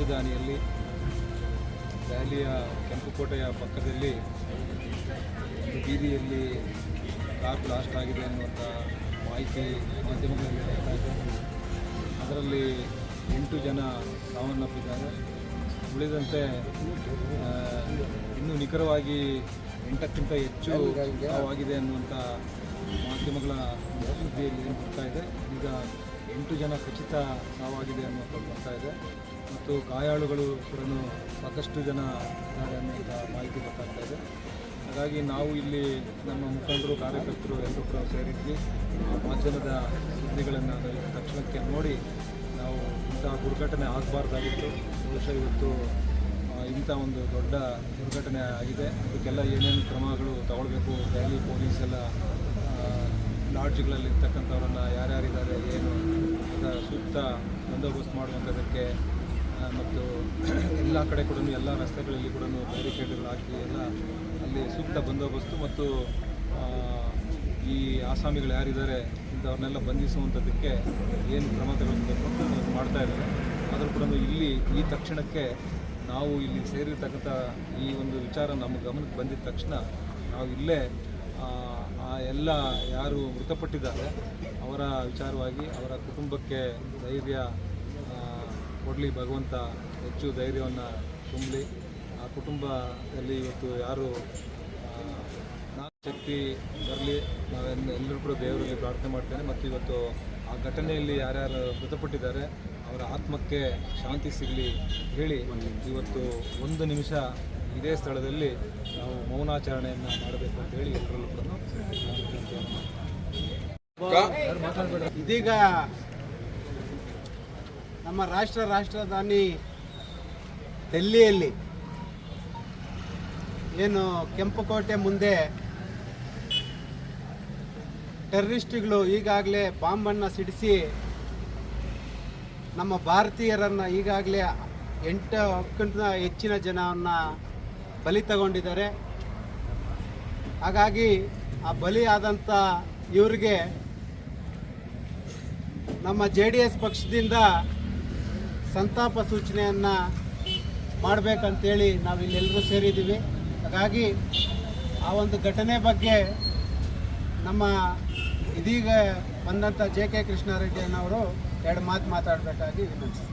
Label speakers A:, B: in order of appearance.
A: ರಾಜಧಾನಿಯಲ್ಲಿ ದೆಹಲಿಯ ಕೆಂಪುಕೋಟೆಯ ಪಕ್ಕದಲ್ಲಿ ಬೀದಿಯಲ್ಲಿ ಕಾರ್ ಬ್ಲಾಸ್ಟ್ ಆಗಿದೆ ಅನ್ನುವಂಥ ಮಾಹಿತಿ ಮಾಧ್ಯಮಗಳಲ್ಲಿ ಬರ್ತಾ ಇದೆ. ಅದರಲ್ಲಿ 8 ಜನ ಸಾವನ್ನಪ್ಪಿದ್ದಾರೆ. ಉಳಿದಂತೆ ಇನ್ನೂ ನಿಖರವಾಗಿ 8ಕ್ಕಿಂತ ಹೆಚ್ಚು ಸಾವಾಗಿದೆ ಅನ್ನುವಂಥ ಮಾಧ್ಯಮಗಳ ಸುದ್ದಿಯಲ್ಲಿ ಏನು ಬರ್ತಾ ಇದೆ. ಈಗ 8 ಜನ ಖಚಿತ ಸಾವಾಗಿದೆ ಅನ್ನುವಂಥದ್ದು ಬರ್ತಾ ಇದೆ ಮತ್ತು ಗಾಯಾಳುಗಳು ಕೂಡ ಸಾಕಷ್ಟು ಜನ ಇದ್ದಾರೆ ಅನ್ನುವಂಥ ಮಾಹಿತಿ ಗೊತ್ತಾಗ್ತಾ ಇದೆ. ಹಾಗಾಗಿ ನಾವು ಇಲ್ಲಿ ನಮ್ಮ ಮುಖಂಡರು, ಕಾರ್ಯಕರ್ತರು ಎಲ್ಲರೂ ಕೂಡ ಸೇರಿದ್ವಿ. ಮಾಧ್ಯಮದ ಸುದ್ದಿಗಳನ್ನು ತಕ್ಷಣಕ್ಕೆ ನೋಡಿ ನಾವು ಇಂಥ ದುರ್ಘಟನೆ ಆಗಬಾರ್ದಾಗಿತ್ತು. ಬಹುಶಃ ಇವತ್ತು ಇಂಥ ಒಂದು ದೊಡ್ಡ ದುರ್ಘಟನೆ ಆಗಿದೆ. ಅದಕ್ಕೆಲ್ಲ ಏನೇನು ಕ್ರಮಗಳು ತಗೊಳ್ಬೇಕು, ದೆಹಲಿ ಪೊಲೀಸ್ ಎಲ್ಲ ಲಾಡ್ಜ್ಗಳಲ್ಲಿ ಇರ್ತಕ್ಕಂಥವ್ರನ್ನು ಯಾರ್ಯಾರಿದ್ದಾರೆ, ಏನು ಅದರ ಸೂಕ್ತ ಬಂದೋಬಸ್ತ್ ಮಾಡುವಂಥದ್ದಕ್ಕೆ ಮತ್ತು ಎಲ್ಲ ಕಡೆ ಕೂಡ ಎಲ್ಲ ರಸ್ತೆಗಳಲ್ಲಿ ಕೂಡ ಬ್ಯಾರಿಕೇಡ್ಗಳು ಹಾಕಿ ಎಲ್ಲ ಅಲ್ಲಿ ಸೂಕ್ತ ಬಂದೋಬಸ್ತು ಮತ್ತು ಈ ಆಸಾಮಿಗಳು ಯಾರಿದ್ದಾರೆ ಇಂಥವ್ರನ್ನೆಲ್ಲ ಬಂಧಿಸುವಂಥದ್ದಕ್ಕೆ ಏನು ಕ್ರಮ ತಗೊಳ್ಬೇಕು ಅಂತ ಮಾಡ್ತಾ ಇದ್ದಾರೆ. ಆದರೂ ಕೂಡ ಇಲ್ಲಿ ಈ ತಕ್ಷಣಕ್ಕೆ ನಾವು ಇಲ್ಲಿ ಸೇರಿರ್ತಕ್ಕಂಥ ಈ ಒಂದು ವಿಚಾರ ನಮ್ಮ ಗಮನಕ್ಕೆ ಬಂದಿದ್ದ ತಕ್ಷಣ ನಾವು ಇಲ್ಲೇ ಎಲ್ಲ ಯಾರು ಮೃತಪಟ್ಟಿದ್ದಾರೆ ಅವರ ವಿಚಾರವಾಗಿ ಅವರ ಕುಟುಂಬಕ್ಕೆ ಧೈರ್ಯ ಕೊಡಲಿ, ಭಗವಂತ ಹೆಚ್ಚು ಧೈರ್ಯವನ್ನು ತುಂಬಲಿ. ಆ ಕುಟುಂಬದಲ್ಲಿ ಇವತ್ತು ಯಾರು ಶಕ್ತಿ ಬರಲಿ, ನಾವೆಲ್ಲರೂ ಕೂಡ ದೇವರಲ್ಲಿ ಪ್ರಾರ್ಥನೆ ಮಾಡ್ತೇನೆ. ಮತ್ತು ಇವತ್ತು ಆ ಘಟನೆಯಲ್ಲಿ ಯಾರ್ಯಾರು ಮೃತಪಟ್ಟಿದ್ದಾರೆ ಅವರ ಆತ್ಮಕ್ಕೆ ಶಾಂತಿ ಸಿಗಲಿ ಹೇಳಿ ಇವತ್ತು 1 ನಿಮಿಷ ಇದೇ ಸ್ಥಳದಲ್ಲಿ ನಾವು ಮೌನಾಚರಣೆಯನ್ನು ಮಾಡಬೇಕು ಅಂತ ಹೇಳಿ ಎಲ್ಲರಲ್ಲೂ ಕೂಡ
B: ಇದೀಗ ನಮ್ಮ ರಾಜಧಾನಿ ಡೆಲ್ಲಿಯಲ್ಲಿ ಏನು ಕೆಂಪುಕೋಟೆ ಮುಂದೆ ಟೆರರಿಸ್ಟ್ಗಳು ಈಗಾಗಲೇ ಬಾಂಬನ್ನು ಸಿಡಿಸಿ ನಮ್ಮ ಭಾರತೀಯರನ್ನು ಈಗಾಗಲೇ 8ಕ್ಕಿಂತ ಹೆಚ್ಚಿನ ಜನವನ್ನು ಬಲಿ ತಗೊಂಡಿದ್ದಾರೆ. ಹಾಗಾಗಿ ಆ ಬಲಿಯಾದಂಥ ಇವರಿಗೆ ನಮ್ಮ JDS ಪಕ್ಷದಿಂದ ಸಂತಾಪ ಸೂಚನೆಯನ್ನು ಮಾಡಬೇಕಂತೇಳಿ ನಾವು ಇಲ್ಲೆಲ್ಲರೂ ಸೇರಿದ್ದೀವಿ. ಹಾಗಾಗಿ ಆ ಒಂದು ಘಟನೆ ಬಗ್ಗೆ ನಮ್ಮ ಇದೀಗ ಬಂದಂಥ JK ಕೃಷ್ಣಾರೆಡ್ಡಿ ಅವರು 2 ಮಾತು ಮಾತಾಡಬೇಕಾಗಿ ವಿನಂತಿಸಿ.